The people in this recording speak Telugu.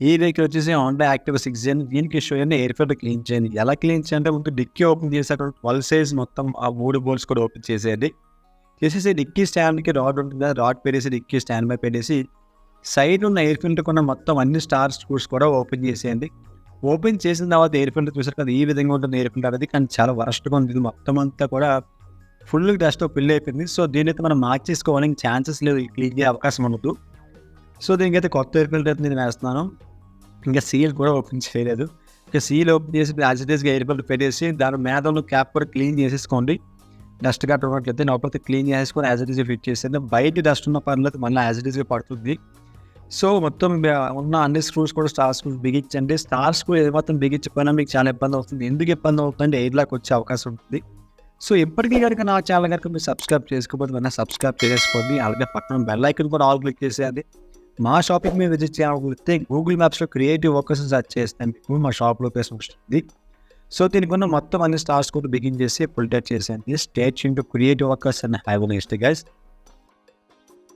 ఈ వెహికల్ వచ్చేసి హోండా యాక్టివా 6 జెన్. దీనికి ఇష్యూ అయ్యింది ఎయిర్ ఫిల్టర్ క్లీన్ చేయండి. ఎలా క్లీన్ చేయాలంటే ముందు డిక్కీ ఓపెన్ చేసి అక్కడ 12 సైజ్ మొత్తం ఆ 3 బోల్ట్స్ కూడా ఓపెన్ చేసేయండి. చేసేసి డిక్కీ స్టాండ్కి రాడ్ ఉంటుంది కదా, రాడ్ పెట్టేసి డిక్కీ స్టాండ్ పై పెట్టేసి సైడ్ ఉన్న ఎయిర్ ఫిల్టర్ కొన్న మొత్తం అన్ని స్టార్ స్క్రూస్ కూడా ఓపెన్ చేసేయండి. ఓపెన్ చేసిన తర్వాత ఎయిర్ ఫిల్టర్ చూసారు కదా, ఈ విధంగా ఉంటుంది ఎయిర్ ఫిల్టర్ అనేది. కానీ చాలా వరస్ట్గా ఉంది. ఇది మొత్తం అంతా కూడా ఫుల్ డస్ట్ ఫిల్ అయిపోయింది. సో దీనైతే మనం మార్చేసుకోవడానికి ఛాన్సెస్ లేదు, క్లీన్ చేసే అవకాశం ఉండదు. సో దీనికైతే కొత్త ఎయిర్ ఫిల్టర్ అయితే నేను వేస్తున్నాను. ఇంకా సీల్ కూడా ఓపెన్ చేయలేదు. ఇంకా సీల్ ఓపెన్ చేసి యాజ్ ఇట్ ఈస్గా ఎయిర్ ఫిల్టర్ పెట్టేసి దాని మీద ఉన్న క్యాప్ కూడా క్లీన్ చేసేసుకోండి. డస్ట్ కట్టట్లయితే లోపలికి క్లీన్ చేసుకొని యాజ్ ఇట్ ఈస్గా ఫిట్ చేసేది. బయట డస్ట్ ఉన్న పర్లేదు, మళ్ళీ యాజ్ ఇట్ ఈస్గా పడుతుంది. సో మొత్తం ఉన్న అన్ని స్క్రూస్ కూడా స్టార్ స్క్రూస్ బిగించండి. స్టార్ స్క్రూ మొత్తం బిగించిపోయినా మీకు చాలా ఇబ్బంది అవుతుంది. ఎందుకు ఇబ్బంది అవుతుందంటే ఎయిర్ లాక్ వచ్చే అవకాశం ఉంటుంది. సో ఇప్పటికీ కనుక నా ఛానల్ కనుక మీరు సబ్స్క్రైబ్ చేసుకోకపోతే వెంటనే సబ్స్క్రైబ్ చేసుకోండి. అలాగే పక్కన బెల్ ఐకాన్ కూడా ఆల్ క్లిక్ చేసేది. మా షాపింగ్ మీద విజిట్ చేయాలనుకుంటే గూగుల్ మ్యాప్స్లో క్రియేటివ్ వర్కర్స్ సెర్చ్ చేస్తే మీకు మా షాప్ లొకేషన్ వస్తుంది. సో దీనికి ఉన్న మొత్తం అన్ని స్టార్స్ కూడా బిగిన్ చేసి ఫుల్ టచ్ చేసేయండి. Stay tuned to creative workers and have a nice day guys.